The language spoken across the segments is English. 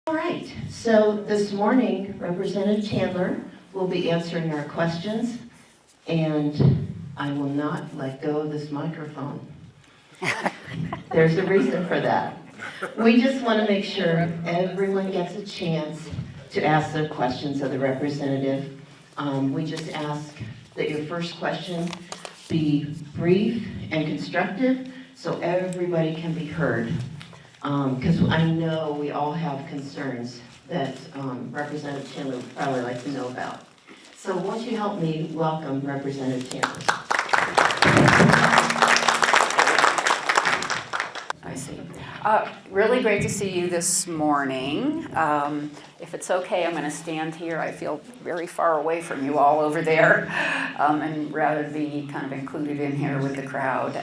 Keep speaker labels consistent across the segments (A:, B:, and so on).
A: All right, so this morning, Representative Chandler will be answering our questions, and I will not let go of this microphone. There's a reason for that. We just want to make sure everyone gets a chance to ask their questions of the representative. We just ask that your first question be brief and constructive so everybody can be heard. Because I know we all have concerns that Representative Chandler would probably like to know about. So won't you help me welcome Representative Chandler?
B: I see. Really great to see you this morning. If it's okay, I'm going to stand here. I feel very far away from you all over there, and rather be kind of included in here with the crowd.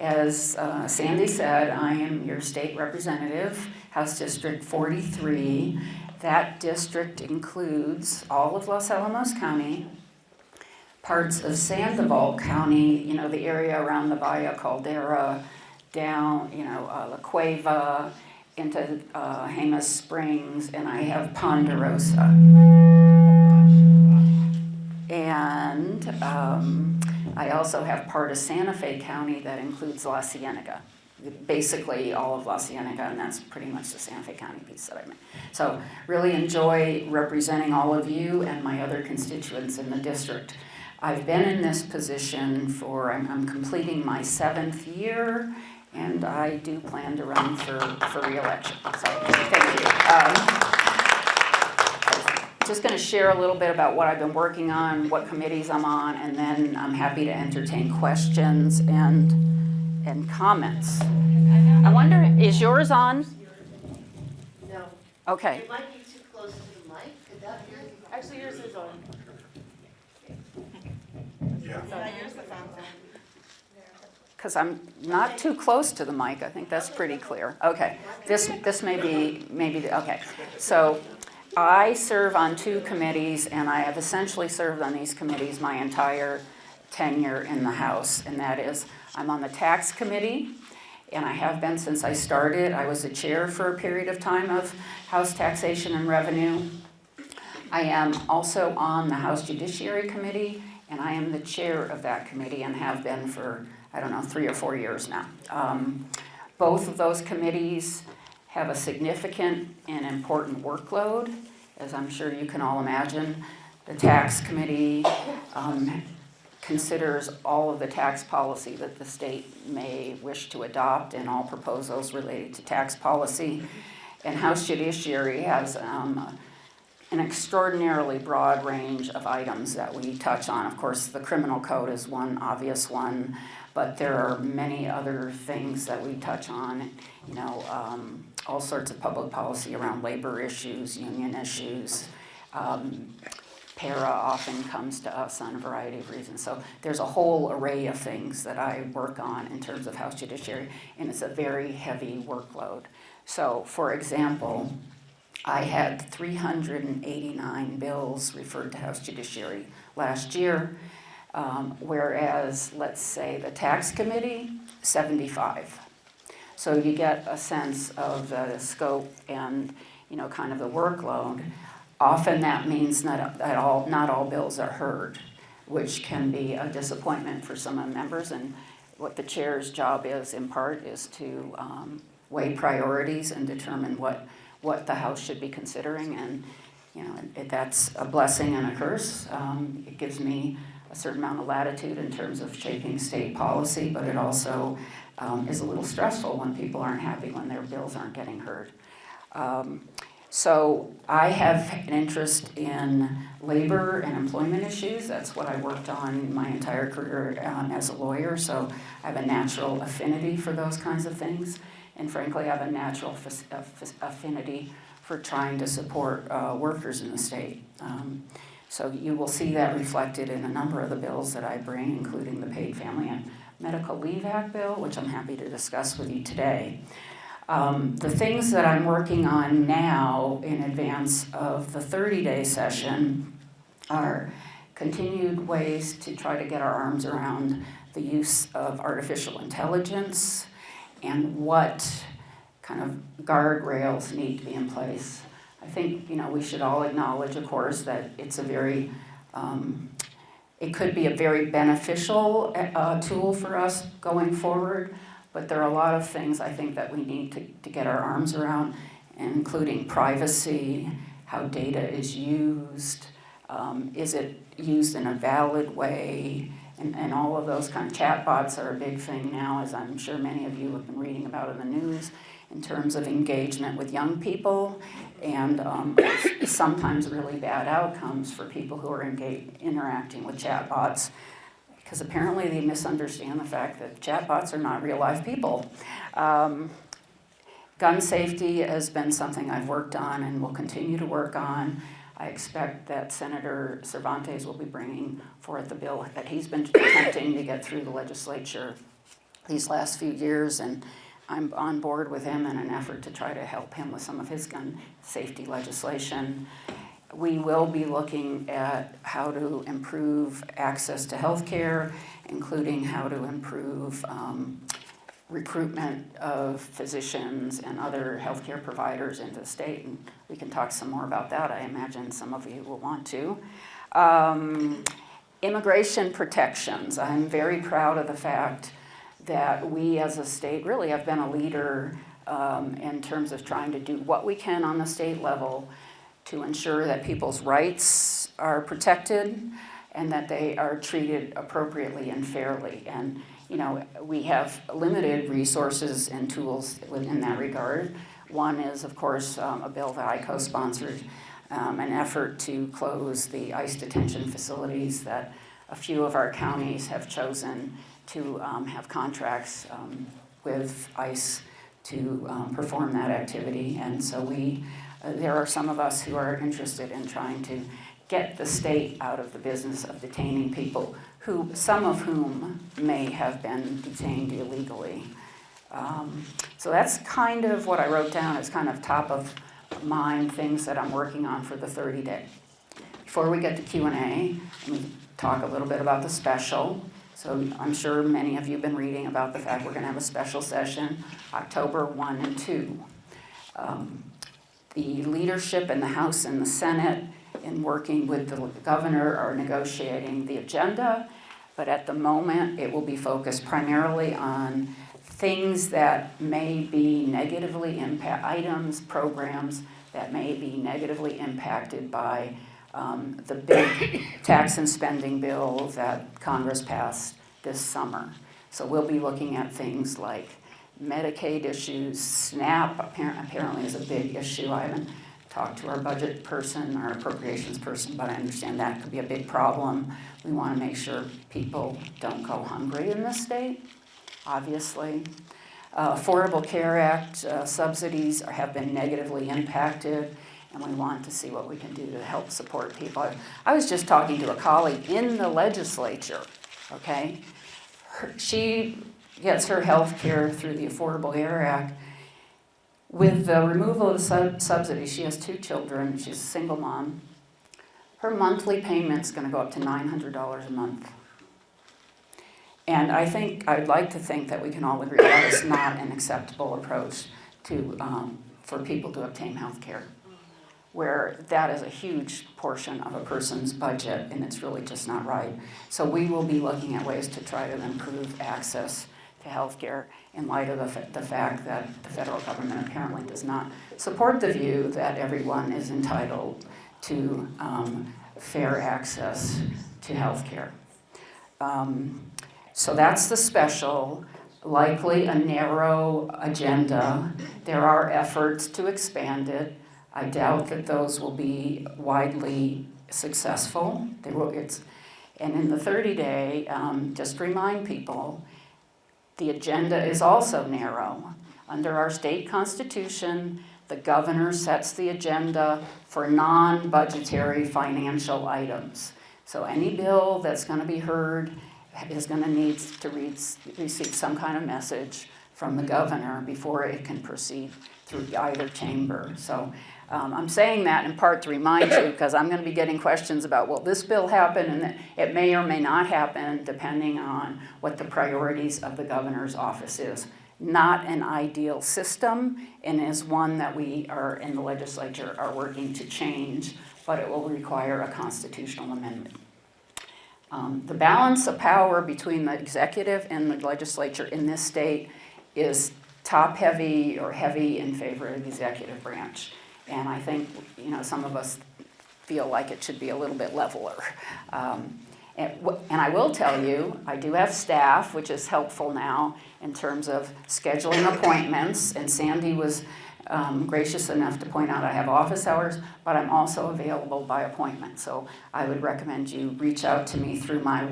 B: As Sandy said, I am your state representative, House District 43. That district includes all of Los Alamos County, parts of Sandoval County, the area around the Bahia Caldera, down, La Cueva, into Jemez Springs, and I have Ponderosa. And I also have part of Santa Fe County that includes La Cienega. Basically all of La Cienega, and that's pretty much the Santa Fe County piece that I'm in. So really enjoy representing all of you and my other constituents in the district. I've been in this position for, I'm completing my 7th year, and I do plan to run for re-election. So thank you. Just going to share a little bit about what I've been working on, what committees I'm on, and then I'm happy to entertain questions and comments. I wonder, is yours on?
A: No.
B: Okay.
A: It might be too close to the mic. Could that be?
C: Actually, yours is on.
D: Yeah.
C: Yours is on.
B: Because I'm not too close to the mic. I think that's pretty clear. Okay. This may be okay. So I serve on 2 committees, and I have essentially served on these committees my entire tenure in the House, and that is I'm on the Tax Committee, and I have been since I started. I was the chair for a period of time of House Taxation and Revenue. I am also on the House Judiciary Committee, and I am the chair of that committee and have been for, 3 or 4 years now. Both of those committees have a significant and important workload, as I'm sure you can all imagine. The Tax Committee considers all of the tax policy that the state may wish to adopt and all proposals related to tax policy. And House Judiciary has an extraordinarily broad range of items that we touch on. Of course, the criminal code is one obvious one, but there are many other things that we touch on, all sorts of public policy around labor issues, union issues. Para often comes to us on a variety of reasons. So there's a whole array of things that I work on in terms of House Judiciary, and it's a very heavy workload. So, for example, I had 389 bills referred to House Judiciary last year, whereas, let's say, the Tax Committee, 75. So you get a sense of the scope and, kind of the workload. Often that means not all bills are heard, which can be a disappointment for some of the members. And what the chair's job is, in part, is to weigh priorities and determine what the House should be considering. And, that's a blessing and a curse. It gives me a certain amount of latitude in terms of shaping state policy, but it also is a little stressful when people aren't happy when their bills aren't getting heard. So I have an interest in labor and employment issues. That's what I worked on my entire career as a lawyer. So I have a natural affinity for those kinds of things. And frankly, I have a natural affinity for trying to support workers in the state. So you will see that reflected in a number of the bills that I bring, including the Paid Family and Medical Leave Act bill, which I'm happy to discuss with you today. The things that I'm working on now in advance of the 30-day session are continued ways to try to get our arms around the use of artificial intelligence and what kind of guardrails need to be in place. I think, we should all acknowledge, of course, that it's a very, it could be a very beneficial tool for us going forward, but there are a lot of things I think that we need to get our arms around, including privacy, how data is used, is it used in a valid way, and all of those kind of chatbots are a big thing now, as I'm sure many of you have been reading about in the news, in terms of engagement with young people, and sometimes really bad outcomes for people who are interacting with chatbots, because apparently they misunderstand the fact that chatbots are not real life people. Gun safety has been something I've worked on and will continue to work on. I expect that Senator Cervantes will be bringing forth the bill that he's been attempting to get through the legislature these last few years, and I'm on board with him in an effort to try to help him with some of his gun safety legislation. We will be looking at how to improve access to health care, including how to improve recruitment of physicians and other healthcare providers into the state, and we can talk some more about that. I imagine some of you will want to. Immigration protections. I'm very proud of the fact that we as a state really have been a leader in terms of trying to do what we can on the state level to ensure that people's rights are protected and that they are treated appropriately and fairly. And we have limited resources and tools in that regard. One is, of course, a bill that I co-sponsored, an effort to close the ICE detention facilities that a few of our counties have chosen to have contracts with ICE to perform that activity. And so there are some of us who are interested in trying to get the state out of the business of detaining people, some of whom may have been detained illegally. So that's kind of what I wrote down as kind of top of mind things that I'm working on for the 30-day. Before we get to Q&A, let me talk a little bit about the special. So I'm sure many of you have been reading about the fact we're going to have a special session October 1 and 2. The leadership in the House and the Senate in working with the governor are negotiating the agenda, but at the moment it will be focused primarily on things that may be negatively items, programs that may be negatively impacted by the big tax and spending bill that Congress passed this summer. So we'll be looking at things like Medicaid issues. SNAP apparently is a big issue. I haven't talked to our budget person, our appropriations person, but I understand that could be a big problem. We want to make sure people don't go hungry in this state, obviously. Affordable Care Act subsidies have been negatively impacted, and we want to see what we can do to help support people. I was just talking to a colleague in the legislature, okay? She gets her health care through the Affordable Care Act. With the removal of the subsidy, she has 2 children, she's a single mom. Her monthly payment's gonna go up to $900 a month. And I'd like to think that we can all agree that is not an acceptable approach for people to obtain health care, where that is a huge portion of a person's budget, and it's really just not right. So we will be looking at ways to try to improve access to health care in light of the fact that the federal government apparently does not support the view that everyone is entitled to fair access to health care. So that's the special, likely a narrow agenda. There are efforts to expand it. I doubt that those will be widely successful. And in the 30-day, just to remind people, the agenda is also narrow. Under our state constitution, the governor sets the agenda for non-budgetary financial items. So any bill that's going to be heard is going to need to receive some kind of message from the governor before it can proceed through either chamber. So I'm saying that in part to remind you, because I'm going to be getting questions about, will this bill happen? And it may or may not happen depending on what the priorities of the governor's office is. not an ideal system and is one that we are in the legislature are working to change, but it will require a constitutional amendment. The balance of power between the executive and the legislature in this state is top-heavy or heavy in favor of the executive branch. And I think, some of us feel like it should be a little bit leveler. And I will tell you, I do have staff, which is helpful now in terms of scheduling appointments. And Sandy was gracious enough to point out I have office hours, but I'm also available by appointment. So I would recommend you reach out to me through my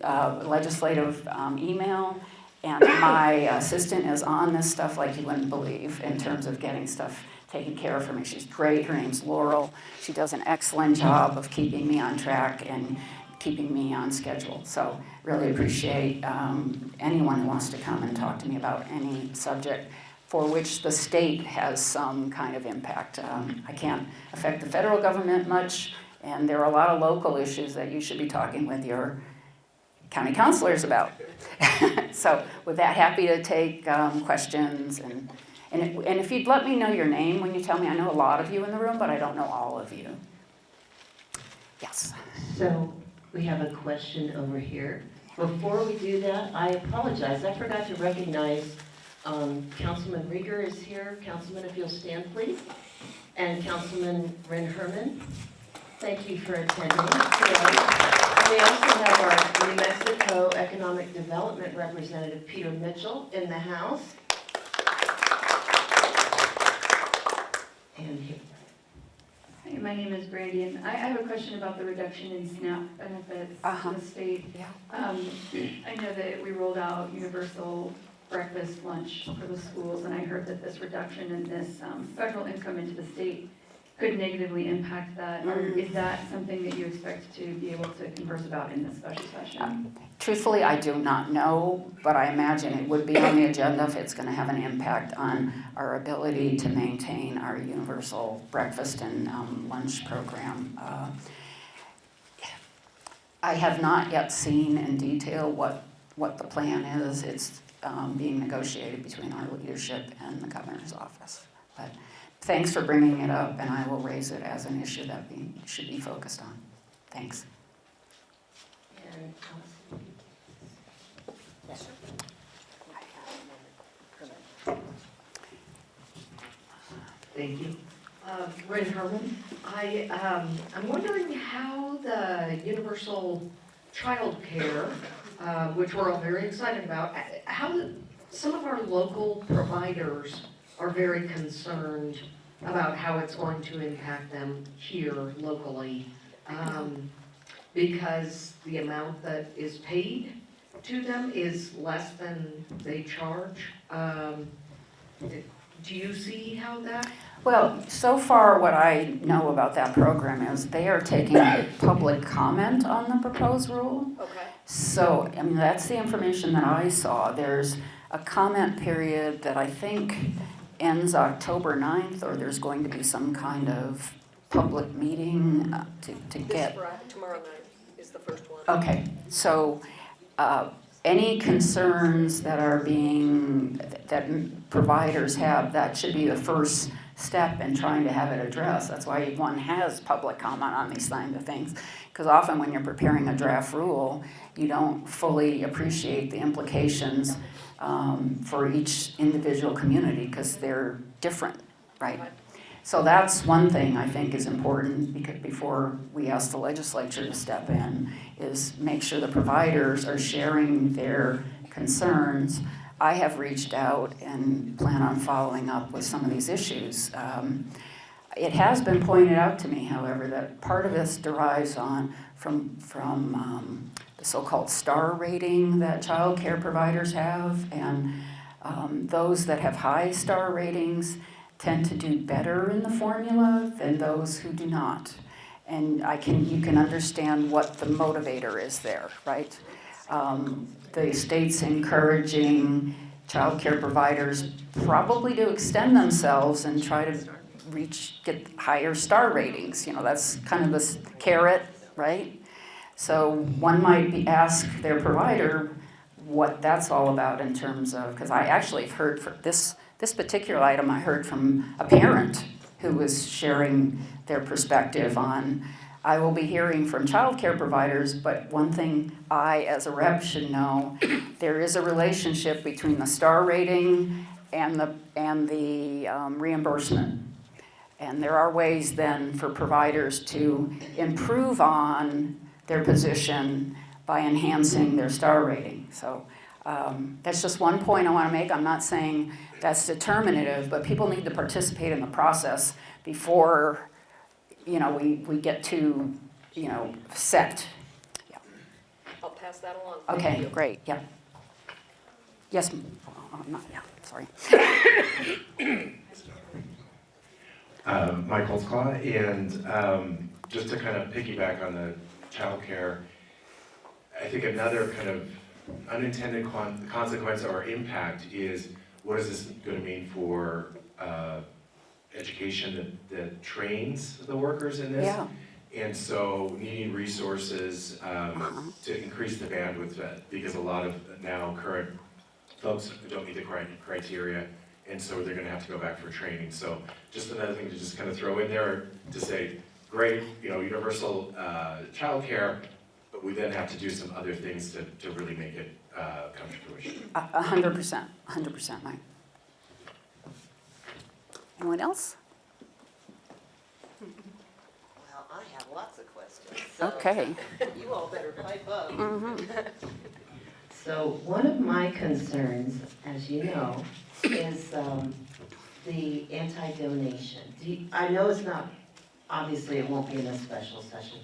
B: legislative email. And my assistant is on this stuff like you wouldn't believe in terms of getting stuff taken care of for me. She's great. Her name's Laurel. She does an excellent job of keeping me on track and keeping me on schedule. So really appreciate anyone who wants to come and talk to me about any subject for which the state has some kind of impact. I can't affect the federal government much, and there are a lot of local issues that you should be talking with your county councilors about. So with that, happy to take questions. And if you'd let me know your name when you tell me, I know a lot of you in the room, but I don't know all of you. Yes.
A: So we have a question over here. Before we do that, I apologize. I forgot to recognize Councilman Rieger is here. Councilman, if you'll stand, please. And Councilman Ren Herman. Thank you for attending today. And we also have our New Mexico Economic Development Representative, Peter Mitchell, in the house. And here.
D: Hi, my name is Brandy, and I have a question about the reduction in SNAP benefits in the state.
B: Yeah.
D: I know that we rolled out universal breakfast, lunch for the schools, and I heard that this reduction in this federal income into the state could negatively impact that. Is that something that you expect to be able to converse about in this special session?
B: Truthfully, I do not know, but I imagine it would be on the agenda if it's going to have an impact on our ability to maintain our universal breakfast and lunch program. I have not yet seen in detail what the plan is. It's being negotiated between our leadership and the governor's office. But thanks for bringing it up, and I will raise it as an issue that we should be focused on. Thanks.
A: And thank you.
E: Ren Herman, I'm wondering how the universal child care, which we're all very excited about, some of our local providers are very concerned about how it's going to impact them here locally, because the amount that is paid to them is less than they charge. Do you see how that?
B: Well, so far what I know about that program is they are taking public comment on the proposed rule.
E: Okay.
B: So, I mean, that's the information that I saw. There's a comment period that I think ends October 9th, or there's going to be some kind of public meeting to get.
F: Tomorrow night is the first one.
B: Okay, so any concerns that are that providers have, that should be the first step in trying to have it addressed. That's why one has public comment on these kinds of things, because often when you're preparing a draft rule, you don't fully appreciate the implications for each individual community, because they're different, right? So that's one thing I think is important, because before we ask the legislature to step in, is make sure the providers are sharing their concerns. I have reached out and plan on following up with some of these issues. It has been pointed out to me, however, that part of this derives from the so-called star rating that child care providers have, and those that have high star ratings tend to do better in the formula than those who do not. And you can understand what the motivator is there, right? The state's encouraging child care providers probably to extend themselves and try to get higher star ratings. That's kind of this carrot, right? So one might ask their provider, what that's all about in terms of, because I actually have heard for this particular item, I heard from a parent who was sharing their perspective on, I will be hearing from childcare providers, but one thing I, as a rep, should know, there is a relationship between the star rating and the reimbursement. And there are ways then for providers to improve on their position by enhancing their star rating. So that's just one point I want to make. I'm not saying that's determinative, but people need to participate in the process before, we get too, set. Yeah.
F: I'll pass that along. Thank
B: Okay,
F: you.
B: great, yeah. Yes, sorry.
G: Mike Holtzclaw, and just to kind of piggyback on the childcare, I think another kind of unintended consequence or impact is, what is this going to mean for education that trains the workers in this?
B: Yeah.
G: And so needing resources to increase the bandwidth, because a lot of now current folks don't meet the criteria, and so they're going to have to go back for training. So just another thing to just kind of throw in there to say, great, universal childcare, but we then have to do some other things to really make it come to fruition.
B: 100%, Mike. Anyone else?
C: Well, I have lots of questions. So
B: Okay.
C: You all better pipe up.
A: So one of my concerns, as you know, is the anti-donation. I know it's not, obviously it won't be in a special session.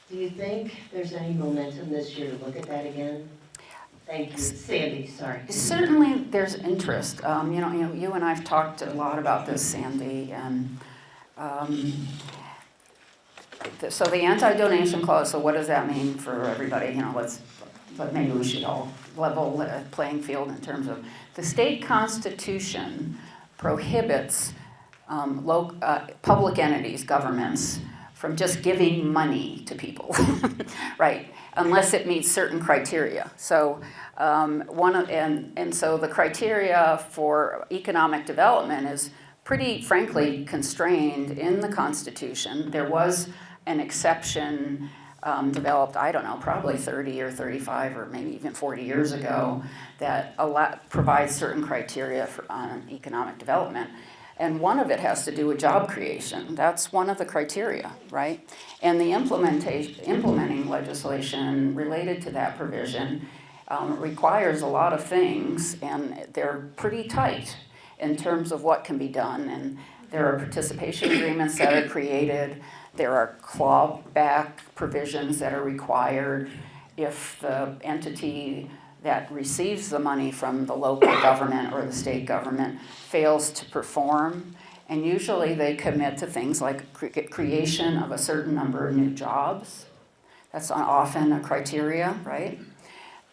A: Do you think there's any momentum this year to look at that again? Thank you. Sandy, sorry.
B: Certainly there's interest. You and I've talked a lot about this, Sandy, and so the anti-donation clause, so what does that mean for everybody? But maybe we should all level the playing field in terms of the state constitution prohibits public entities, governments, from just giving money to people, right? Unless it meets certain criteria. So so the criteria for economic development is pretty frankly constrained in the Constitution. There was an exception developed, I don't know, probably 30 or 35 or maybe even 40 years ago that provides certain criteria for economic development. And one of it has to do with job creation. That's one of the criteria, right? And the implementing legislation related to that provision requires a lot of things, and they're pretty tight in terms of what can be done. And there are participation agreements that are created. There are clawback provisions that are required if the entity that receives the money from the local government or the state government fails to perform. And usually they commit to things like creation of a certain number of new jobs. That's often a criteria, right?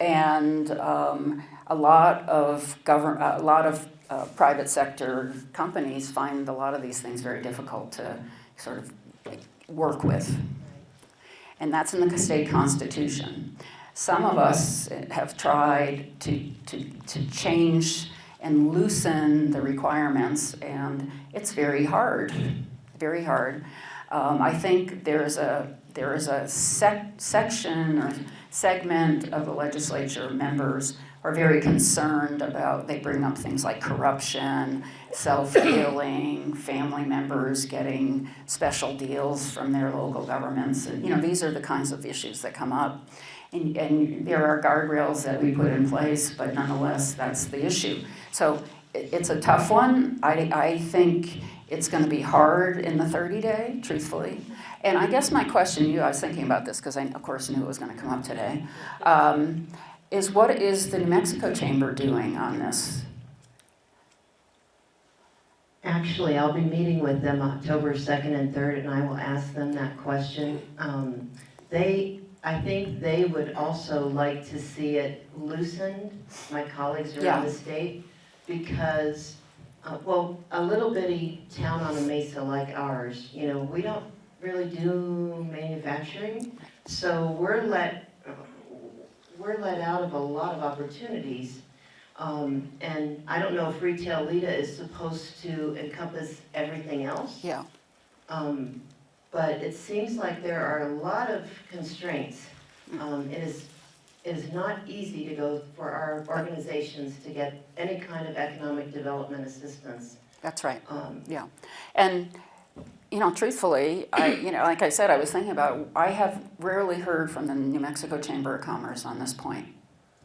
B: And a lot of private sector companies find a lot of these things very difficult to sort of work with. And that's in the state constitution. Some of us have tried to change and loosen the requirements, and it's very hard, very hard. I think there is a section or segment of the legislature members are very concerned about, they bring up things like corruption, self-healing, family members getting special deals from their local governments. And, these are the kinds of issues that come up. And there are guardrails that we put in place, but nonetheless, that's the issue. So it's a tough one. I think it's going to be hard in the 30-day, truthfully. And I guess my question to you, I was thinking about this because I, of course, knew it was going to come up today, is what is the New Mexico Chamber doing on this?
A: Actually, I'll be meeting with them October 2nd and 3rd, and I will ask them that question. I think they would also like to see it loosened, my colleagues around the state, because, a little bitty town on a mesa like ours, we don't we're let out of a lot of opportunities. And I don't know if retail LEDA is supposed to encompass everything else.
B: Yeah,
A: But it seems like there are a lot of constraints. It is not easy to go for our organizations to get any kind of economic development assistance.
B: that's right.
A: Um,
B: Yeah, and truthfully, like I said, I was thinking about it. I have rarely heard from the New Mexico Chamber of Commerce on this point.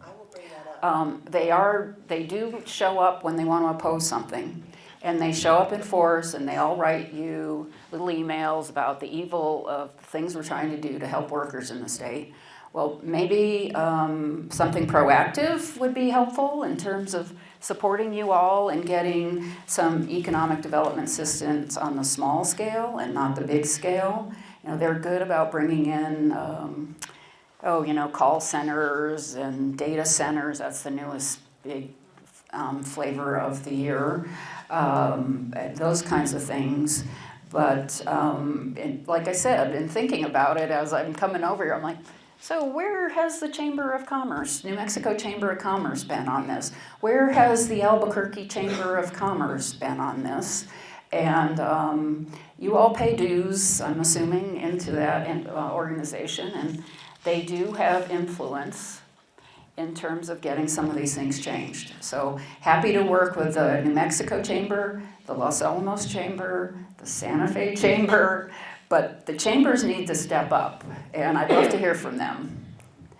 C: I will bring that up.
B: They do show up when they want to oppose something, and they show up in force, and they all write you little emails about the evil of things we're trying to do to help workers in the state. Well, maybe something proactive would be helpful in terms of supporting you all and getting some economic development assistance on the small scale and not the big scale. They're good about bringing in, call centers and data centers. That's the newest big flavor of the year. Those kinds of things. But like I said, in thinking about it as I'm coming over here, I'm like, so where has the Chamber of Commerce, New Mexico Chamber of Commerce been on this? Where has the Albuquerque Chamber of Commerce been on this? And you all pay dues, I'm assuming, into that organization, and they do have influence in terms of getting some of these things changed. So happy to work with the New Mexico Chamber, the Los Alamos Chamber, the Santa Fe Chamber, but the chambers need to step up, and I'd love to hear from them.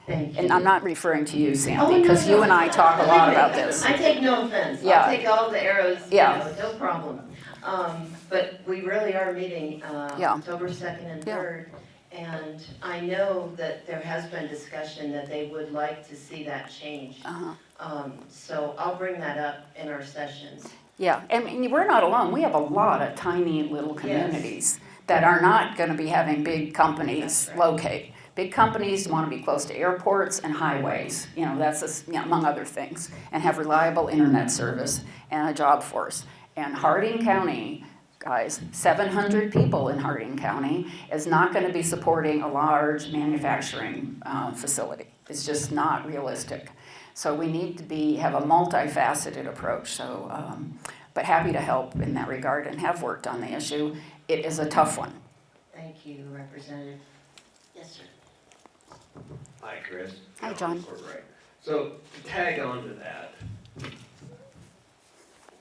A: Thank you.
B: And I'm not referring to you,
A: Oh,
B: Sandy,
A: no,
B: because
A: no.
B: you and I talk a lot about this.
A: I take no offense.
B: Yeah.
A: I'll take all the arrows,
B: Yeah.
A: no problem. But we really are meeting
B: Yeah.
A: October 2nd and
B: Yeah.
A: 3rd. And I know that there has been discussion that they would like to see that change. So I'll bring that up in our sessions.
B: Yeah, and we're not alone. We have a lot of tiny little communities that are not going to be having big companies
A: That's right.
B: locate. Big companies want to be close to airports and highways, that's among other things, and have reliable internet service and a job force. And Harding County, guys, 700 people in Harding County is not going to be supporting a large manufacturing facility. It's just not realistic. So we need to have a multifaceted approach. So, but happy to help in that regard and have worked on the issue. It is a tough one.
A: Thank you, Representative. Yes, sir.
H: Hi, Chris.
B: Hi, John.
H: Right. So to tag on to that,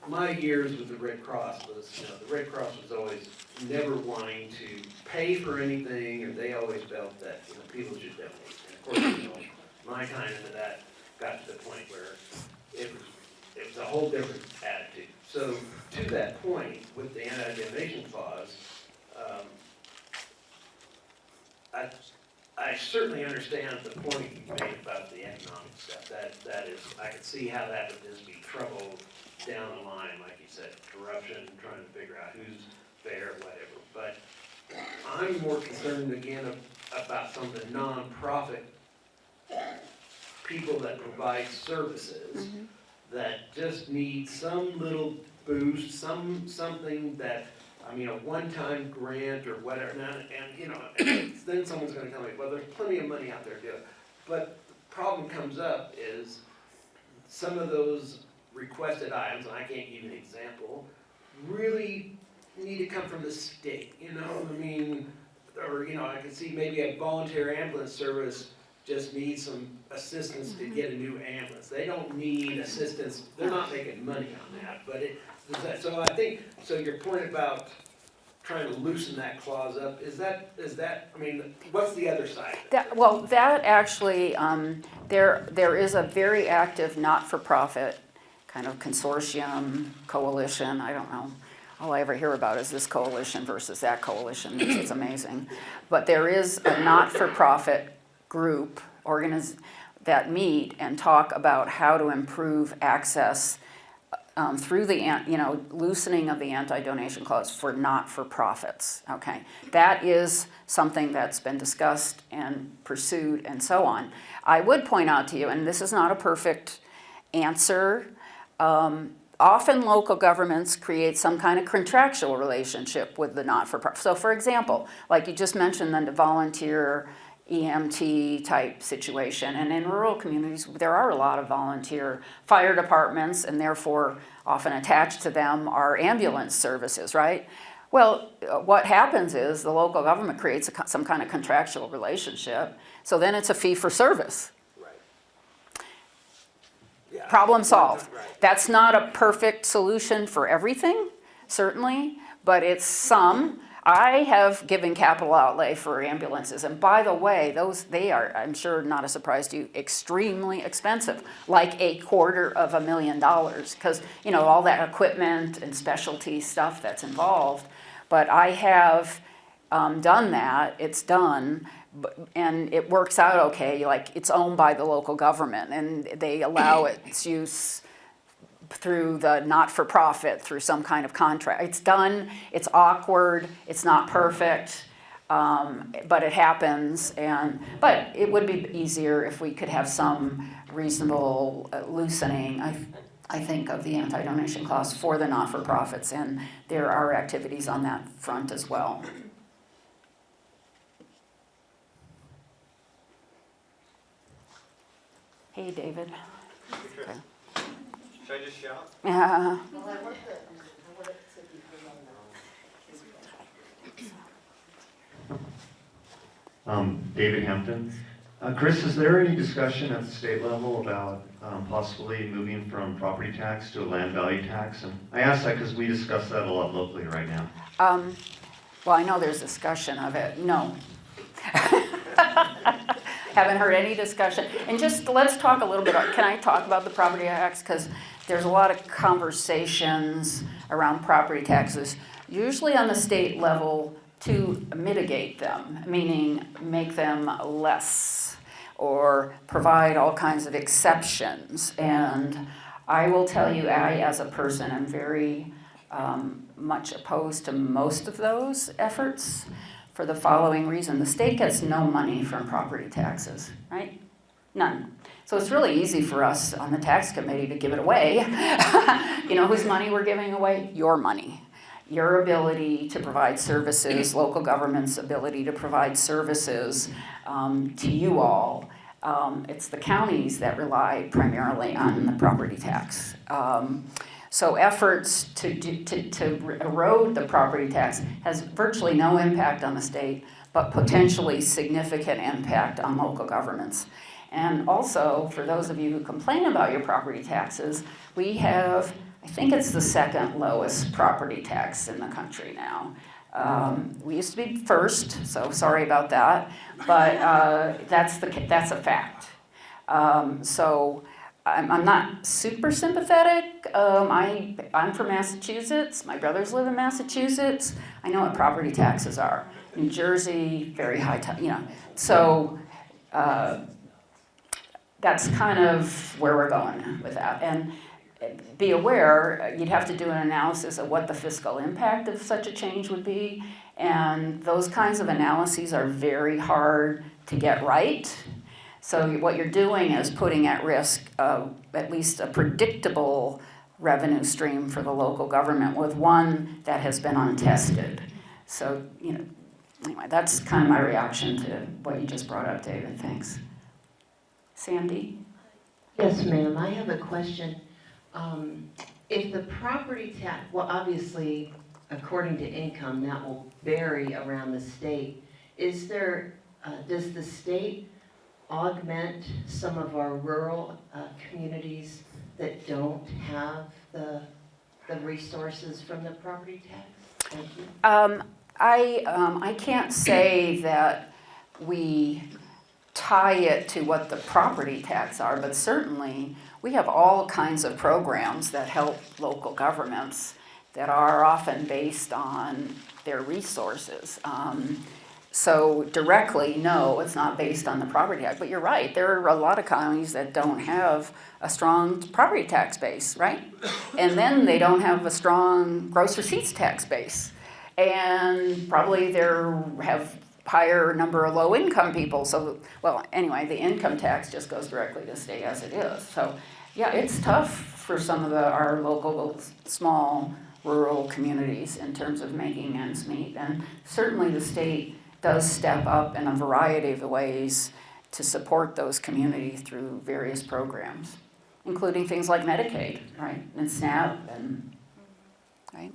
H: my years with the Red Cross was, the Red Cross was always never wanting to pay for anything, or they always felt that, people should donate. And of course, my time into that got to the point where it was a whole different attitude. So to that point, with the anti-donation clause, I certainly understand the point you made about the economic stuff. That is, I could see how that would just be trouble down the line, like you said, corruption, trying to figure out who's fair, whatever. But I'm more concerned again about some of the nonprofit people that provide services that just need some little boost, something that, a one-time grant or whatever, and then someone's gonna tell me, well, there's plenty of money out there to do it. But the problem comes up is some of those requested items, and I can't give you an example, really need to come from the state, or, I can see maybe a volunteer ambulance service just needs some assistance to get a new ambulance. They don't need assistance, they're not making money on that, but so I think, your point about trying to loosen that clause up, is that, what's the other side of it?
B: That actually, there is a very active not-for-profit kind of consortium, coalition, I don't know. All I ever hear about is this coalition versus that coalition, it's amazing. But there is a not-for-profit group, that meet and talk about how to improve access through the, loosening of the anti-donation clause for not-for-profits, okay? That is something that's been discussed and pursued and so on. I would point out to you, and this is not a perfect answer, often local governments create some kind of contractual relationship with the not-for-profit. So for example, like you just mentioned, the volunteer EMT type situation. And in rural communities, there are a lot of volunteer fire departments, and therefore often attached to them are ambulance services, right? Well, what happens is the local government creates some kind of contractual relationship, so then it's a fee for service.
H: Right. Yeah.
B: Problem solved.
H: Right.
B: That's not a perfect solution for everything, certainly, but it's some. I have given capital outlay for ambulances, and by the way, they are, I'm sure not a surprise to you, extremely expensive, like $250,000, because, you know, all that equipment and specialty stuff that's involved. But I have done that, it's done, and it works out okay. Like, it's owned by the local government, and they allow its use through the not-for-profit, through some kind of contract. It's done, it's awkward, it's not perfect, but it happens. But it would be easier if we could have some reasonable loosening, I think, of the anti-donation clause for the not-for-profits, and there are activities on that front as well. Hey, David. Okay.
I: Should I just shout?
B: Yeah.
C: Well, I want it to be heard on the.
J: David Hampton. Chris, is there any discussion at the state level about possibly moving from property tax to a land value tax? And I ask that because we discuss that a lot locally right now.
B: Well, I know there's discussion of it. No. Haven't heard any discussion. And just let's talk a little bit. Can I talk about the property tax? Because there's a lot of conversations around property taxes, usually on the state level, to mitigate them, meaning make them less or provide all kinds of exceptions. And I will tell you, I, as a person, am very much opposed to most of those efforts for the following reason. The state gets no money from property taxes, right? None. So it's really easy for us on the tax committee to give it away. You know whose money we're giving away? Your money. Your ability to provide services, local government's ability to provide services to you all. It's the counties that rely primarily on the property tax. So efforts to erode the property tax has virtually no impact on the state, but potentially significant impact on local governments. And also, for those of you who complain about your property taxes, we have, I think it's the second lowest property tax in the country now. We used to be first, so sorry about that, but that's a fact. So I'm not super sympathetic. I'm from Massachusetts. My brothers live in Massachusetts. I know what property taxes are. New Jersey, very high, you know. So that's kind of where we're going with that. And be aware, you'd have to do an analysis of what the fiscal impact of such a change would be. And those kinds of analyses are very hard to get right. So what you're doing is putting at risk at least a predictable revenue stream for the local government with one that has been untested. So, you know, anyway, that's kind of my reaction to what you just brought up, David. Thanks. Sandy?
A: Yes, ma'am, I have a question. If the property tax, well, obviously, according to income, that will vary around the state. Is there, does the state augment some of our rural communities that don't have the resources from the property tax? Thank you.
B: I can't say that we tie it to what the property tax are, but certainly we have all kinds of programs that help local governments that are often based on their resources. So directly, no, it's not based on the property tax, but you're right, there are a lot of counties that don't have a strong property tax base, right? And then they don't have a strong gross receipts tax base. And probably they have higher number of low-income people. So, well, anyway, the income tax just goes directly to stay as it is. So, yeah, it's tough for some of our local, small, rural communities in terms of making ends meet. And certainly the state does step up in a variety of ways to support those communities through various programs, including things like Medicaid, right, and SNAP, and, right?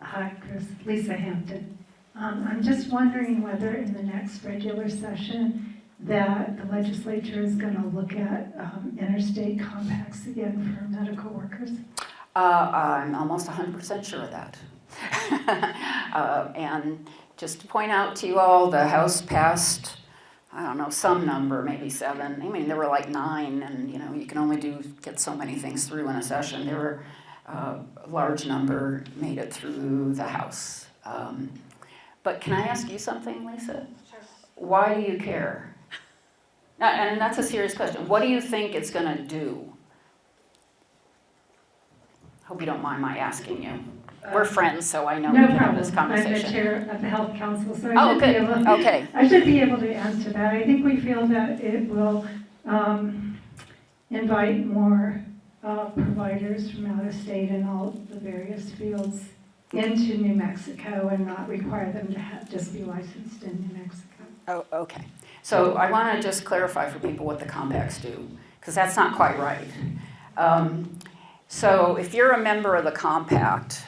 K: Hi, Chris. Lisa Hampton. I'm just wondering whether in the next regular session that the legislature is going to look at interstate compacts again for medical workers.
B: I'm almost 100% sure of that. And just to point out to you all, the House passed, I don't know, some number, maybe 7. I mean, there were like 9, and you can only get so many things through in a session. There were a large number made it through the House. But can I ask you something, Lisa?
F: Sure.
B: Why do you care? And that's a serious question. What do you think it's going to do? Hope you don't mind my asking you. We're friends, so I know we
K: No
B: can have
K: problem.
B: this
K: I'm the
B: conversation.
K: chair of the Health Council, so
B: Oh, good. Okay.
K: I should be able to answer that. I think we feel that it will invite more providers from out of state in all the various fields into New Mexico and not require them to just be licensed in New Mexico.
B: Oh, okay. So I want to just clarify for people what the compacts do, because that's not quite right. So if you're a member of the compact,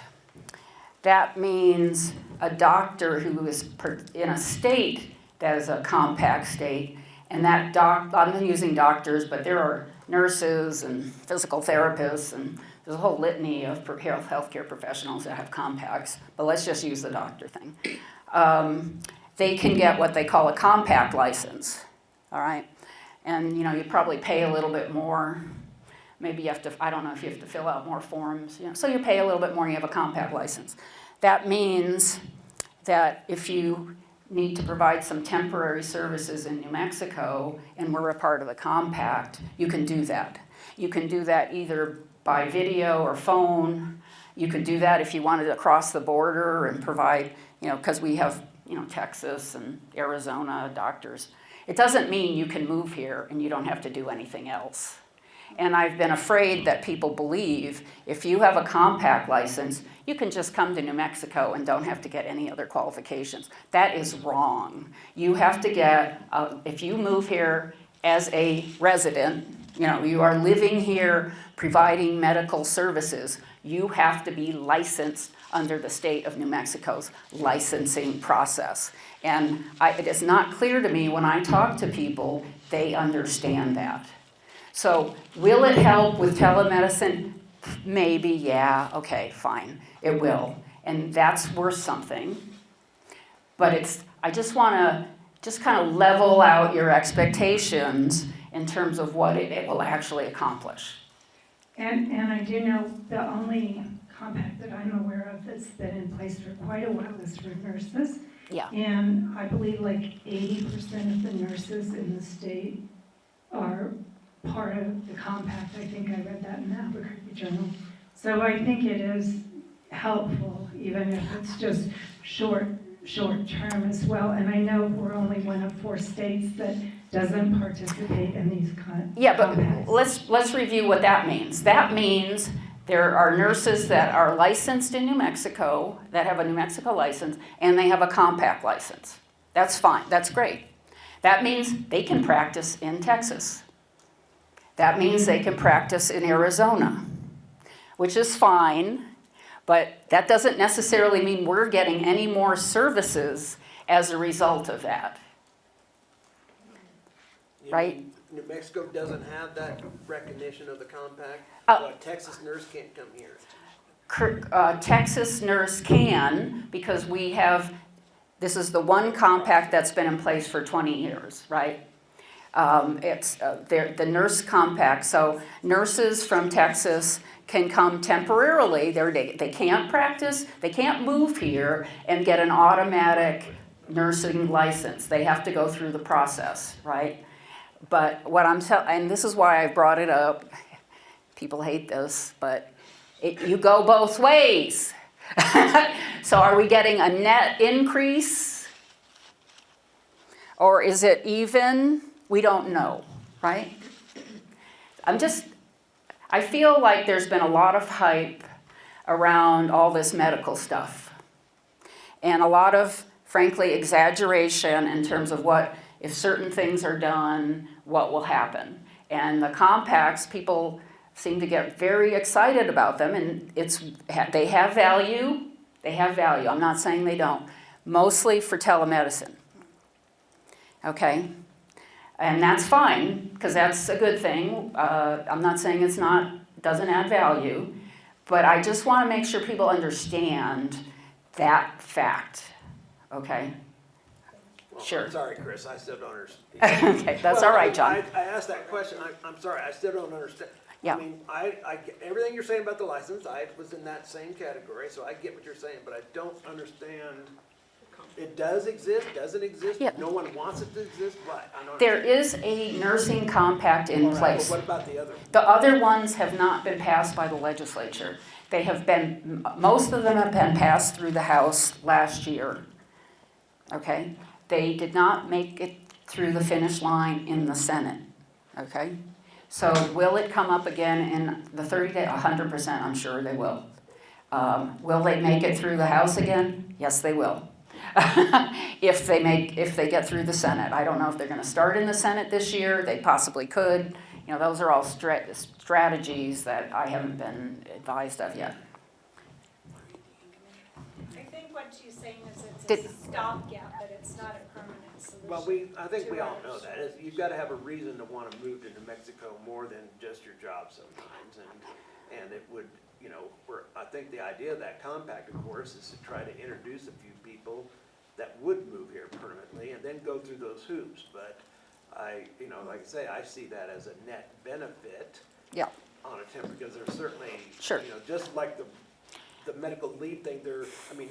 B: that means a doctor who is in a state that is a compact state, and that I'm using doctors, but there are nurses and physical therapists, and there's a whole litany of healthcare professionals that have compacts, but let's just use the doctor thing. They can get what they call a compact license, all right? And you probably pay a little bit more. Maybe you have to, I don't know if you have to fill out more forms. So you pay a little bit more and you have a compact license. That means that if you need to provide some temporary services in New Mexico and we're a part of the compact, you can do that. You can do that either by video or phone. You could do that if you wanted to cross the border and provide, because we have, Texas and Arizona doctors. It doesn't mean you can move here and you don't have to do anything else. And I've been afraid that people believe if you have a compact license, you can just come to New Mexico and don't have to get any other qualifications. That is wrong. You have to get, if you move here as a resident, you are living here providing medical services, you have to be licensed under the state of New Mexico's licensing process. And it is not clear to me when I talk to people, they understand that. So will it help with telemedicine? Maybe, yeah, okay, fine, it will. And that's worth something. But I just want to just kind of level out your expectations in terms of what it will actually accomplish.
K: And I do know the only compact that I'm aware of that's been in place for quite a while is for nurses.
B: Yeah.
K: And I believe like 80% of the nurses in the state are part of the compact. I think I read that in the Albuquerque Journal. So I think it is helpful, even if it's just short term as well. And I know we're only one of 4 states that doesn't participate in these compacts.
B: Yeah, but let's review what that means. That means there are nurses that are licensed in New Mexico, that have a New Mexico license, and they have a compact license. That's fine, that's great. That means they can practice in Texas. That means they can practice in Arizona, which is fine, but that doesn't necessarily mean we're getting any more services as a result of that. Right?
H: New Mexico doesn't have that recognition of the compact, but Texas nurse can't come here.
B: Texas nurse can, because this is the one compact that's been in place for 20 years, right? It's the nurse compact. So nurses from Texas can come temporarily. They can't practice. They can't move here and get an automatic nursing license. They have to go through the process, right? But what I'm telling, and this is why I brought it up. People hate this, but you go both ways. So are we getting a net increase? Or is it even? We don't know, right? I feel like there's been a lot of hype around all this medical stuff. And a lot of, frankly, exaggeration in terms of what, if certain things are done, what will happen. And the compacts, people seem to get very excited about them, and they have value. They have value. I'm not saying they don't. Mostly for telemedicine. Okay? And that's fine, because that's a good thing. I'm not saying doesn't add value, but I just want to make sure people understand that fact. Okay?
H: Well,
B: Sure.
H: I'm sorry, Chris, I still don't understand.
B: Okay, that's all right, John.
H: I asked that question, I'm sorry, I still don't understand.
B: Yeah.
H: I mean, everything you're saying about the license, I was in that same category, so I get what you're saying, but I don't understand. It does exist, doesn't exist,
B: Yeah.
H: no one wants it to exist, what? I don't
B: There
H: understand.
B: is a nursing compact in
H: All right,
B: place.
H: but what about the other?
B: The other ones have not been passed by the legislature. They have been, most of them have been passed through the House last year. Okay? They did not make it through the finish line in the Senate. Okay? So will it come up again in the 30 days? 100% I'm sure they will. Will they make it through the House again? Yes, they will. If they get through the Senate. I don't know if they're going to start in the Senate this year. They possibly could. You know, those are all strategies that I haven't been advised of yet.
L: I think what she's saying is
B: Did-
L: it's a stopgap, but it's not a permanent solution.
H: Well, I think we all know that. You've got to have a reason to want to move to New Mexico more than just your job sometimes. And it would, you know, I think the idea of that compact, of course, is to try to introduce a few people that would move here permanently and then go through those hoops. But you know, like I say, I see that as a net benefit.
B: Yeah.
H: On a temporary, because there's certainly,
B: Sure.
H: you know, just like the medical leave thing,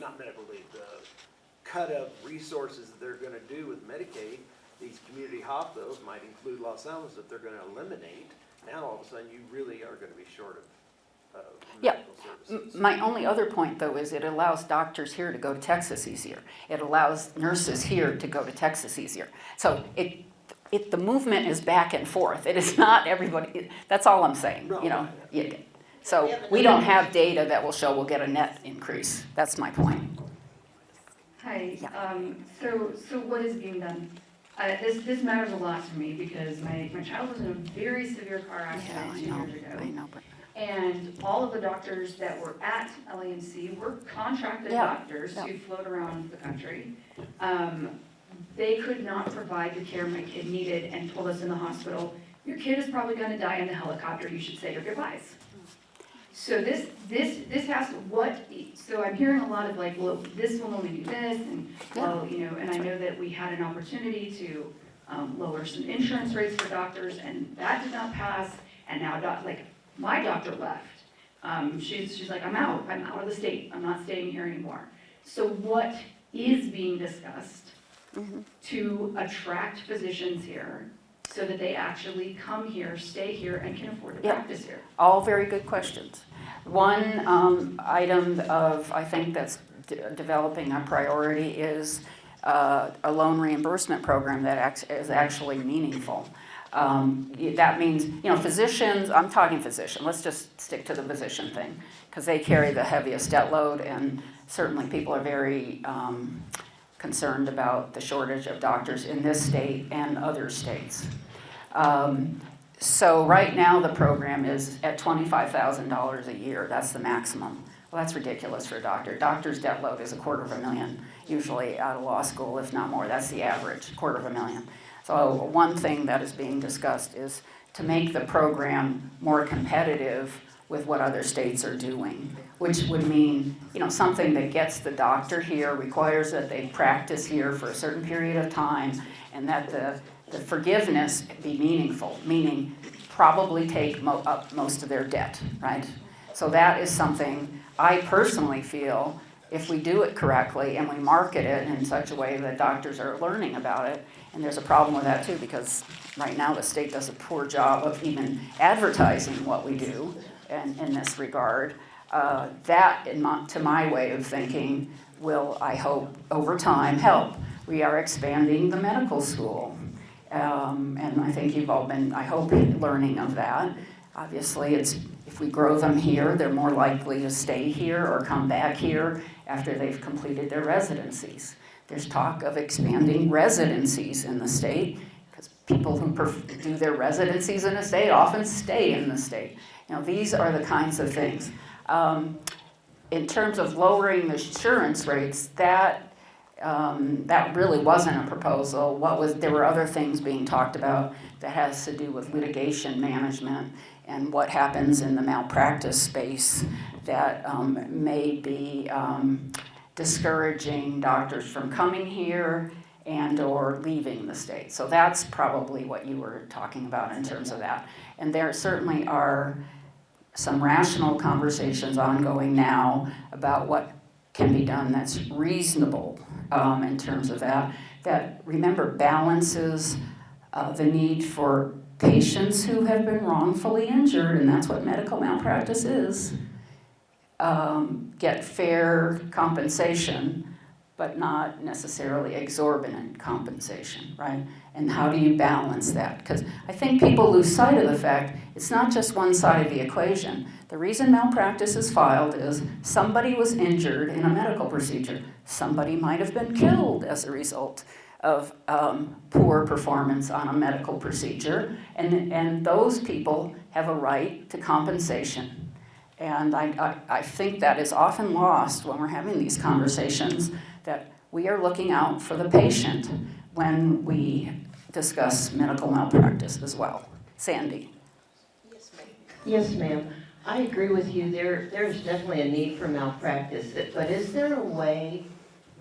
H: not medical leave, the cut of resources that they're gonna do with Medicaid, these community hospitals might include Los Alamos that they're gonna eliminate. Now, all of a sudden, you really are gonna be short of
B: Yeah.
H: medical services.
B: My only other point, though, is it allows doctors here to go to Texas easier. It allows nurses here to go to Texas easier. So the movement is back and forth. It is not everybody, that's all I'm saying, you know. Yeah. So we don't have data that will show we'll get a net increase. That's my point.
D: Hi,
B: Yeah.
D: so what is being done? This matters a lot to me because my child was in a very severe car
B: Yeah,
D: accident
B: I
D: 2
B: know,
D: years ago.
B: I know. But
D: And all of the doctors that were at LAMC were contracted
B: Yeah,
D: doctors
B: yeah.
D: who float around the country. They could not provide the care my kid needed and told us in the hospital, your kid is probably gonna die in the helicopter, you should say your goodbyes. So this has, so I'm hearing a lot of like, well, this will only do this, and well, you know, and I know that we had an opportunity to lower some insurance rates for doctors, and that did not pass, and now, my doctor left. She's like, I'm out of the state, I'm not staying here anymore. So what is being discussed to attract physicians here so that they actually come here, stay here, and can afford to
B: Yeah.
D: practice here?
B: all very good questions. One item I think that's developing a priority is a loan reimbursement program that is actually meaningful. That means, you know, physicians, I'm talking physician, let's just stick to the physician thing, because they carry the heaviest debt load, and certainly people are very concerned about the shortage of doctors in this state and other states. So right now the program is at $25,000 a year, that's the maximum. Well, that's ridiculous for a doctor. Doctor's debt load is $250,000, usually out of law school, if not more. That's the average, $250,000. So one thing that is being discussed is to make the program more competitive with what other states are doing, which would mean, you know, something that gets the doctor here, requires that they practice here for a certain period of time, and that the forgiveness be meaningful, meaning probably take up most of their debt, right? So that is something I personally feel, if we do it correctly and we market it in such a way that doctors are learning about it, and there's a problem with that too, because right now the state does a poor job of even advertising what we do in this regard. That, to my way of thinking, will, I hope, over time help. We are expanding the medical school. And I think you've all been, I hope, learning of that. Obviously, if we grow them here, they're more likely to stay here or come back here after they've completed their residencies. There's talk of expanding residencies in the state, because people who do their residencies in a state often stay in the state. These are the kinds of things. In terms of lowering the insurance rates, that really wasn't a proposal. There were other things being talked about that has to do with litigation management and what happens in the malpractice space that may be discouraging doctors from coming here and or leaving the state. So that's probably what you were talking about in terms of that. And there certainly are some rational conversations ongoing now about what can be done that's reasonable in terms of that. That, remember, balances the need for patients who have been wrongfully injured, and that's what medical malpractice is, get fair compensation, but not necessarily exorbitant compensation, right? And how do you balance that? Because I think people lose sight of the fact it's not just one side of the equation. The reason malpractice is filed is somebody was injured in a medical procedure. Somebody might have been killed as a result of poor performance on a medical procedure, and those people have a right to compensation. And I think that is often lost when we're having these conversations, that we are looking out for the patient when we discuss medical malpractice as well. Sandy?
A: Yes, ma'am. I agree with you. There's definitely a need for malpractice, but is there a way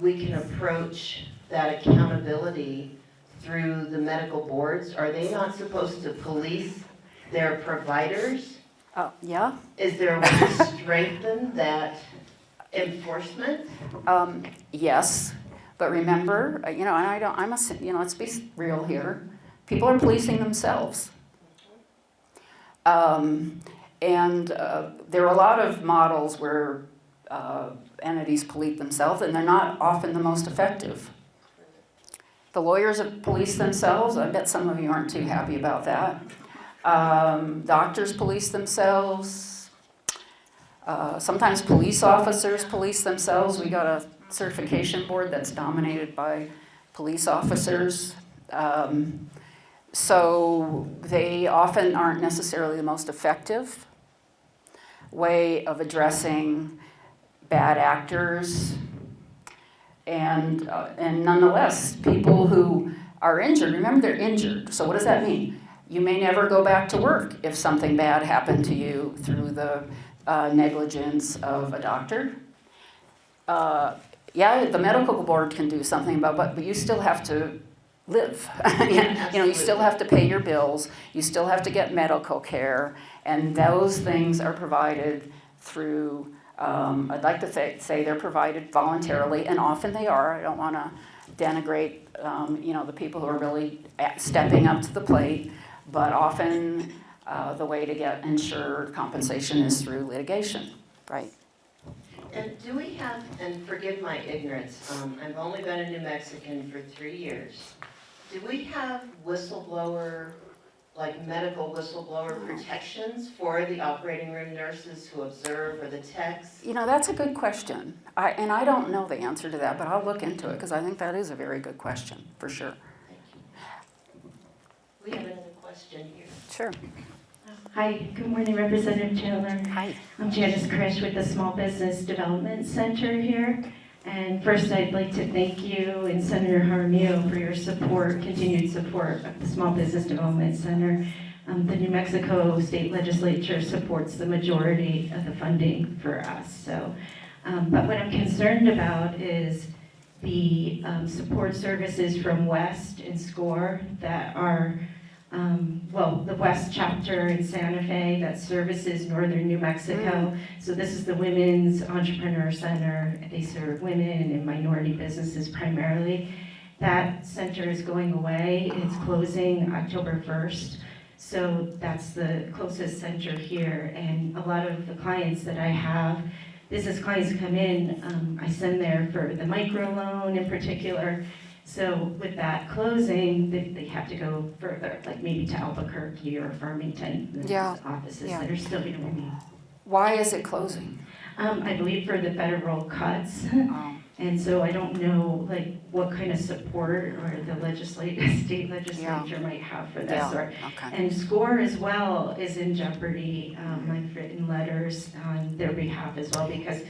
A: we can approach that accountability through the medical boards? Are they not supposed to police their providers?
B: Yeah.
A: Is there a way to strengthen that enforcement?
B: Yes, but remember, let's be real here. People are policing themselves. And there are a lot of models where entities police themselves, and they're not often the most effective. The lawyers have policed themselves. I bet some of you aren't too happy about that. Doctors police themselves. Sometimes police officers police themselves. We got a certification board that's dominated by police officers. So they often aren't necessarily the most effective way of addressing bad actors. And nonetheless, people who are injured, remember they're injured. So what does that mean? You may never go back to work if something bad happened to you through the negligence of a doctor. Yeah, the medical board can do something about it, but you still have to live. You still have to pay your bills. You still have to get medical care, and those things are provided through. I'd like to say they're provided voluntarily, and often they are. I don't want to denigrate, the people who are really stepping up to the plate, but often the way to get insured compensation is through litigation, right?
A: And do we have, and forgive my ignorance, I've only been a New Mexican for 3 years. Do we have whistleblower, like medical whistleblower protections for the operating room nurses who observe, or the techs?
B: That's a good question. I don't know the answer to that, but I'll look into it because I think that is a very good question, for sure.
A: Thank you. We have another question here.
B: Sure.
M: Hi, good morning, Representative Chandler.
B: Hi.
M: I'm Janice Krish with the Small Business Development Center here. And first, I'd like to thank you and Senator Jaramillo for your support, continued support of the Small Business Development Center. The New Mexico State Legislature supports the majority of the funding for us. So, but what I'm concerned about is the support services from West and SCORE that are the West chapter in Santa Fe that services northern New Mexico. So this is the Women's Entrepreneur Center. They serve women and minority businesses primarily. That center is going away. It's closing October 1st. So that's the closest center here. And a lot of the clients that I have, business clients come in, I send there for the microloan in particular. So with that closing, they have to go further, like maybe to Albuquerque or Farmington, these
B: Yeah,
M: offices
B: yeah.
M: that are still going to remain.
B: Why is it closing?
M: I believe for the federal cuts.
B: Oh,
M: And so I don't know, like, what kind of support or the state legislature might have for this.
B: yeah,
M: Or
B: okay.
M: And SCORE as well is in jeopardy. I've written letters on their behalf as well, because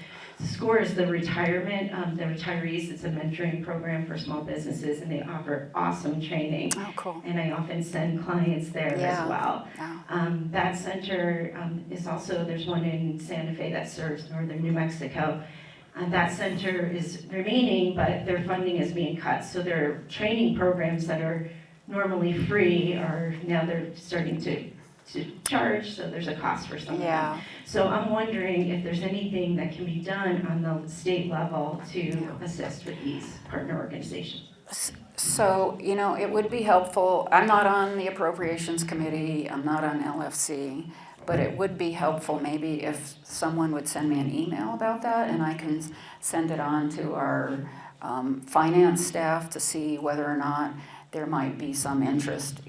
M: SCORE is the retirement, the retirees. It's a mentoring program for small businesses, and they offer awesome training.
B: Oh, cool.
M: And I often send clients there
B: Yeah.
M: as well.
B: Yeah.
M: That center is also, there's one in Santa Fe that serves northern New Mexico. That center is remaining, but their funding is being cut. So their training programs that are normally free are now they're starting to charge, so there's a cost for some of them.
B: Yeah.
M: So I'm wondering if there's anything that can be done on the state level to assist with these partner organizations.
B: So, it would be helpful. I'm not on the appropriations committee, I'm not on LFC, but it would be helpful maybe if someone would send me an email about that, and I can send it on to our finance staff to see whether or not there might be some interest.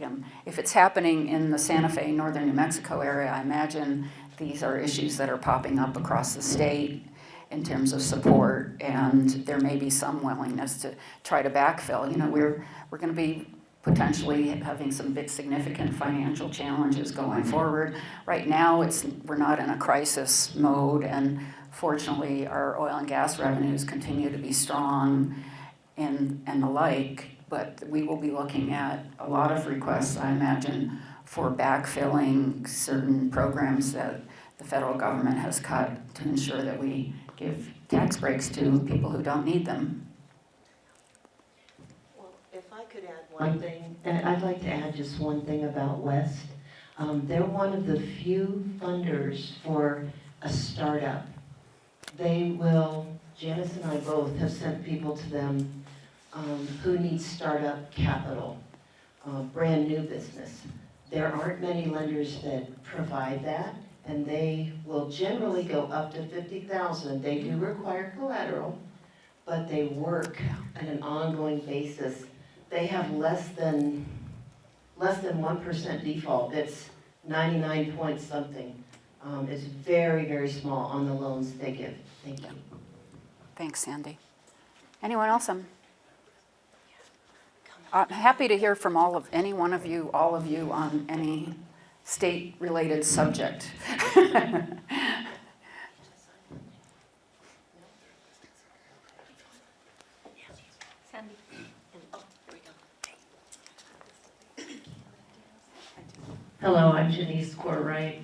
B: If it's happening in the Santa Fe, northern New Mexico area, I imagine these are issues that are popping up across the state in terms of support, and there may be some willingness to try to backfill. We're going to be potentially having some big significant financial challenges going forward. Right now, we're not in a crisis mode, and fortunately, our oil and gas revenues continue to be strong and the like, but we will be looking at a lot of requests, I imagine, for backfilling certain programs that the federal government has cut to ensure that we give tax breaks to people who don't need them.
A: Well, if I could add one thing, and I'd like to add just one thing about West. They're one of the few funders for a startup. Janice and I both have sent people to them who need startup capital, brand new business. There aren't many lenders that provide that, and they will generally go up to $50,000. They do require collateral, but they work on an ongoing basis. They have less than 1% default. It's 99 point something. It's very, very small on the loans they give. Thank you.
B: Thanks, Sandy. Anyone else? I'm happy to hear from any one of you, all of you, on any state-related subject.
F: Sandy. Oh, here we go.
N: Hello, I'm Janice Corwright.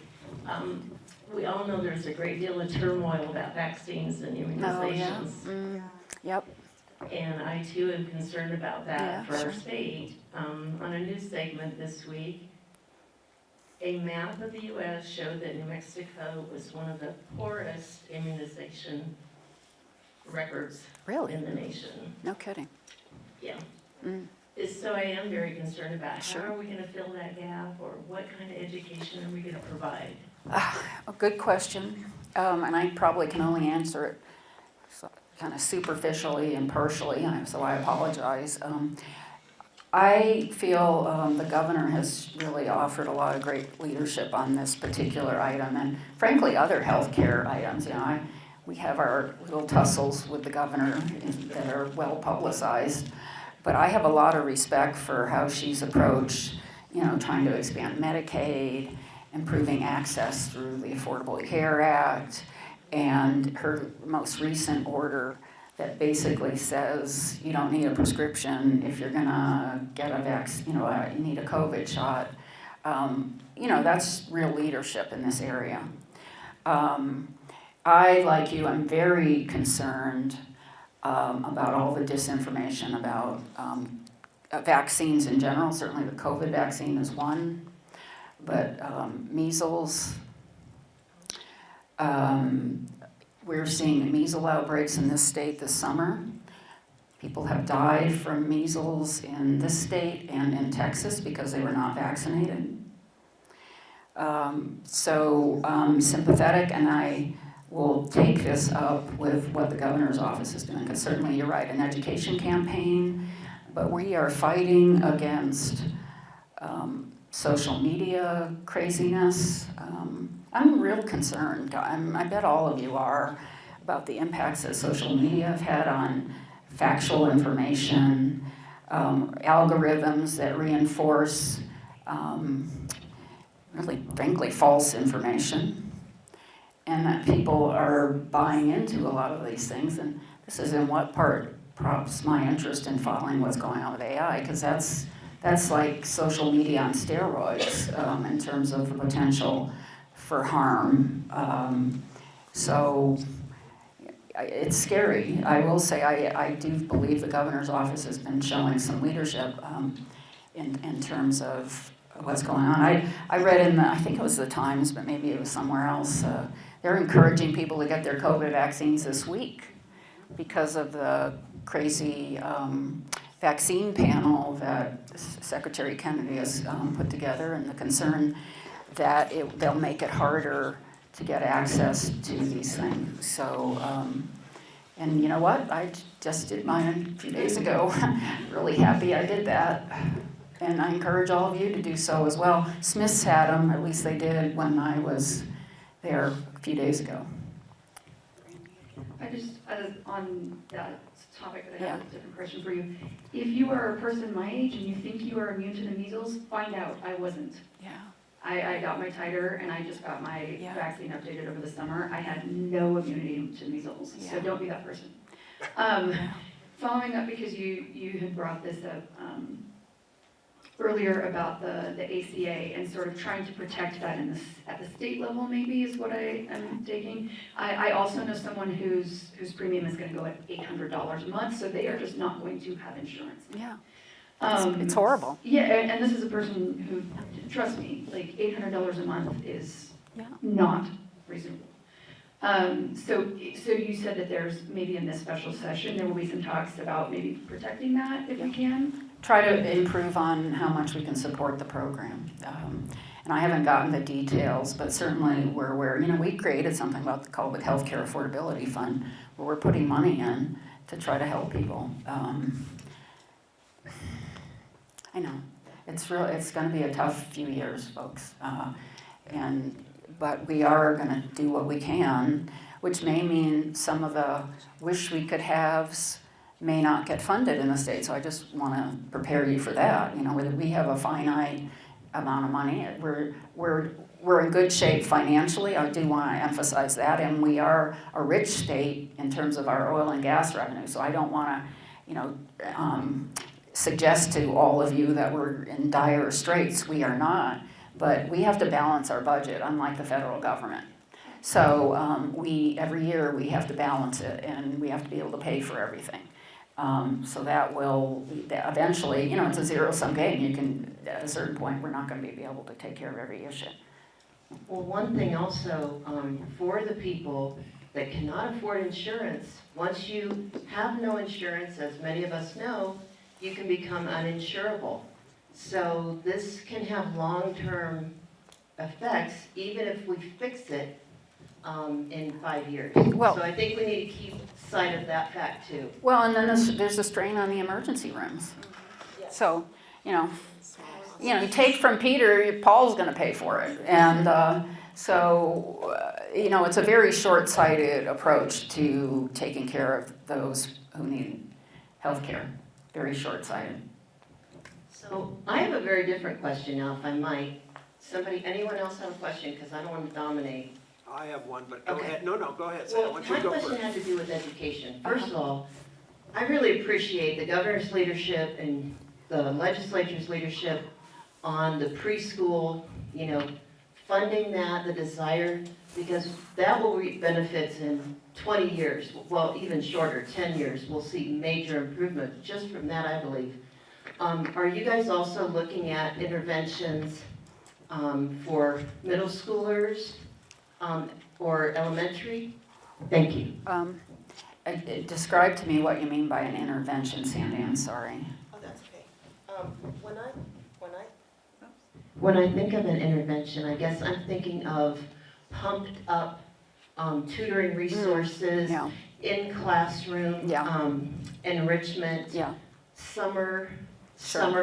N: We all know there's a great deal of turmoil about vaccines and immunizations.
B: Oh, yeah. Yep.
N: And I too am concerned about that
B: Yeah,
N: for our
B: sure.
N: state. On a news segment this week, a map of the U.S. showed that New Mexico was one of the poorest immunization records
B: Really?
N: in the nation.
B: No kidding.
N: Yeah.
B: Mm.
N: So I am very concerned about
B: Sure.
N: how are we going to fill that gap, or what kind of education are we going to provide?
B: A good question, and I probably can only answer it kind of superficially and partially, so I apologize. I feel the governor has really offered a lot of great leadership on this particular item, and frankly, other healthcare items. We have our little tussles with the governor that are well publicized, but I have a lot of respect for how she's approached, trying to expand Medicaid, improving access through the Affordable Care Act, and her most recent order that basically says you don't need a prescription if you're gonna get a vaccine, you need a COVID shot. That's real leadership in this area. I, like you, am very concerned about all the disinformation about vaccines in general. Certainly the COVID vaccine is one, but measles, we're seeing measles outbreaks in this state this summer. People have died from measles in this state and in Texas because they were not vaccinated. So I'm sympathetic, and I will take this up with what the governor's office is doing, because certainly you're right, an education campaign but we are fighting against social media craziness. I'm real concerned. I bet all of you are about the impacts that social media have had on factual information, algorithms that reinforce really, frankly, false information, and that people are buying into a lot of these things. And this is in what part prompts my interest in following what's going on with AI, because that's like social media on steroids in terms of the potential for harm. So it's scary. I will say I do believe the governor's office has been showing some leadership in terms of what's going on. I read in I think it was the Times, but maybe it was somewhere else, they're encouraging people to get their COVID vaccines this week because of the crazy vaccine panel that Secretary Kennedy has put together, and the concern that they'll make it harder to get access to these things. So, and you know what? I just did mine a few days ago. Really happy I did that. And I encourage all of you to do so as well. Smiths had them, at least they did when I was there a few days ago.
D: I just, on that topic, that I have a different question for you. If you are a person my age and you think you are immune to the measles, find out I wasn't.
B: Yeah.
D: I got my titer and I just got my vaccine updated over the summer. I had no immunity to measles, so don't be that person. Following up, because you had brought this up earlier about the ACA and sort of trying to protect that at the state level, maybe is what I am taking. I also know someone whose premium is going to go at $800 a month, so they are just not going to have insurance.
B: Yeah. It's horrible.
D: Yeah, and this is a person who, trust me, like $800 a month is not reasonable. So you said that there's maybe in this special session, there will be some talks about maybe protecting that if we can?
B: Try to improve on how much we can support the program. And I haven't gotten the details, but certainly we're aware. You know, we created something called the Healthcare Affordability Fund, where we're putting money in to try to help people. I know, it's going to be a tough few years, folks. But we are going to do what we can, which may mean some of the wish we could haves may not get funded in the state. So I just want to prepare you for that. You know, we have a finite amount of money. We're in good shape financially. I do want to emphasize that, and we are a rich state in terms of our oil and gas revenue. So I don't want to, suggest to all of you that we're in dire straits. We are not, but we have to balance our budget, unlike the federal government. So every year we have to balance it, and we have to be able to pay for everything. So that will eventually, it's a zero-sum game. You can, at a certain point, we're not going to be able to take care of every issue.
A: Well, one thing also, for the people that cannot afford insurance, once you have no insurance, as many of us know, you can become uninsurable. So this can have long-term effects, even if we fix it in 5 years. So I think we need to keep sight of that fact too. Well,
B: and then there's a strain on the emergency rooms. So, you take from Peter, Paul's going to pay for it. And it's a very short-sighted approach to taking care of those who need health care. Very short-sighted.
A: So I have a very different question now, if I might. Anyone else have a question? Because I don't want to dominate.
H: I have one, but go ahead. No, go ahead, Sam.
A: Well, my question had to do with education. First of all, I really appreciate the governor's leadership and the legislature's leadership on the preschool, funding that, the desire, because that will reap benefits in 20 years, well, even shorter, 10 years. We'll see major improvement just from that, I believe. Are you guys also looking at interventions for middle schoolers or elementary? Thank you.
B: Describe to me what you mean by an intervention, Sandy. I'm sorry.
A: Oh, that's okay. When I think of an intervention, I guess I'm thinking of pumped up tutoring resources, in classroom, enrichment, summer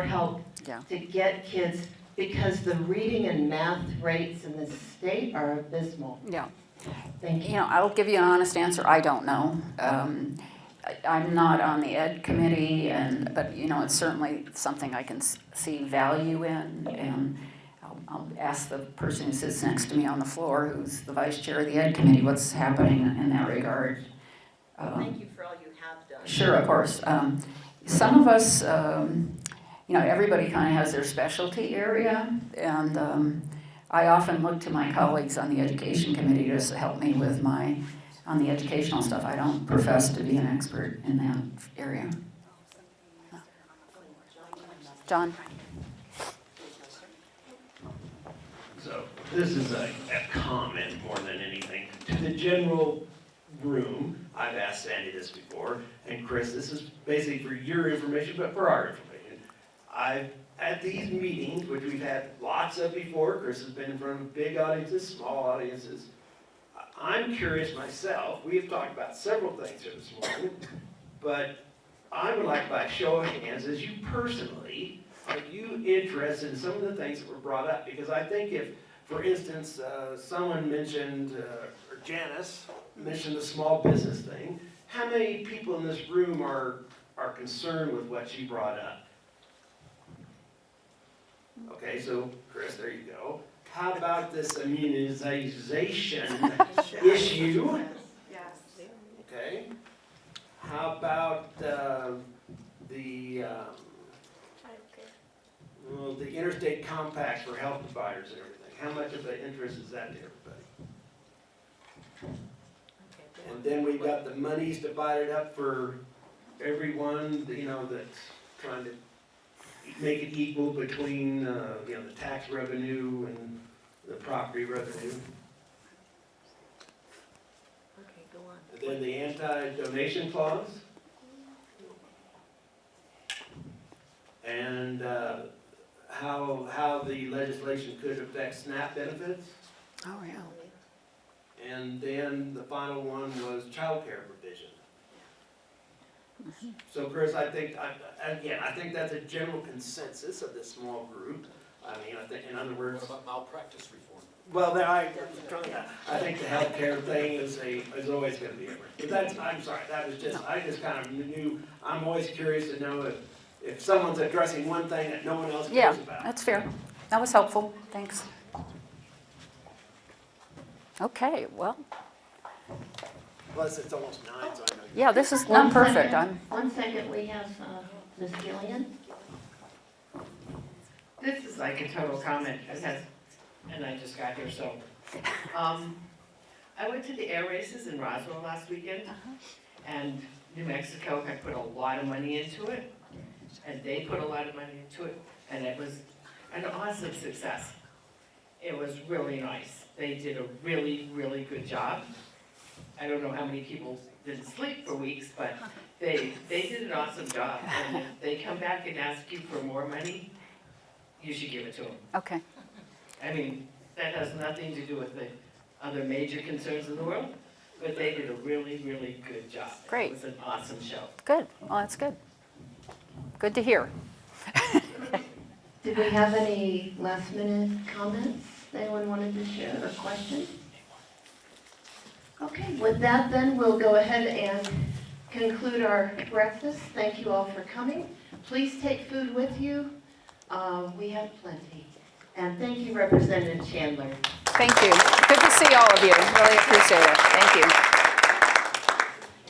A: help
B: Yeah.
A: to get kids, because the reading and math rates in the state are abysmal.
B: Yeah.
A: Thank
B: You
A: you.
B: know, I'll give you an honest answer, I don't know. I'm not on the ed committee, but you know, it's certainly something I can see value in, and I'll ask the person who sits next to me on the floor, who's the vice chair of the ed committee, what's happening in that regard.
N: Thank you for all you have done.
B: Sure, of course. Some of us, you know, everybody kind of has their specialty area, and I often look to my colleagues on the education committee to help me with on the educational stuff. I don't profess to be an expert in that area. John?
H: So this is a comment more than anything. To the general room, I've asked Sandy this before, and Chris, this is basically for your information, but for our information. At these meetings, which we've had lots of before, Chris has been in front of big audiences, small audiences. I'm curious myself, we've talked about several things here this morning, but I would like, by show of hands, as you personally, are you interested in some of the things that were brought up? Because I think if, for instance, someone mentioned, or Janice mentioned the small business thing, how many people in this room are concerned with what she brought up? Okay, so Chris, there you go. How about this immunization issue?
C: Yes.
H: Okay. How about the interstate compacts for health providers and everything? How much of an interest is that to everybody? And then we've got the monies divided up for everyone, you know, that's trying to make it equal between, you know, the tax revenue and the property revenue.
N: Okay, go on.
H: And then the anti-donation clause. And how the legislation could affect SNAP benefits.
B: Oh, yeah.
H: And then the final one was child care provision. So Chris, I think, again, I think that's a general consensus of this small group. I mean, I think, in other words.
I: What about malpractice reform?
H: Well, I think the healthcare thing is always gonna be, but that's, I'm sorry, that was just, I just kind of knew, I'm always curious to know if someone's addressing one thing that no one else
B: Yeah,
H: cares about.
B: that's fair. That was helpful. Thanks. Okay, well,
H: Plus, it's almost 9, so I know.
B: yeah, this is
A: One
B: not perfect.
A: second. 1 second, we have Ms. Gillian.
N: This is like a total comment, and I just got here, so. I went to the air races in Roswell last weekend, and New Mexico had put a lot of money into it, and they put a lot of money into it, and it was an awesome success. It was really nice. They did a really, really good job. I don't know how many people didn't sleep for weeks, but they did an awesome job. And if they come back and ask you for more money, you should give it to them.
B: Okay,
N: I mean, that has nothing to do with the other major concerns in the world, but they did a really, really good job.
B: Great.
N: It was an awesome show.
B: good. Well, that's good. Good to hear.
A: Did we have any last minute comments anyone wanted to share or questions? Okay, with that then, we'll go ahead and conclude our breakfast. Thank you all for coming. Please take food with you. We have plenty. And thank you, Representative Chandler.
B: Thank you. Good to see all of you. Really appreciate it. Thank you.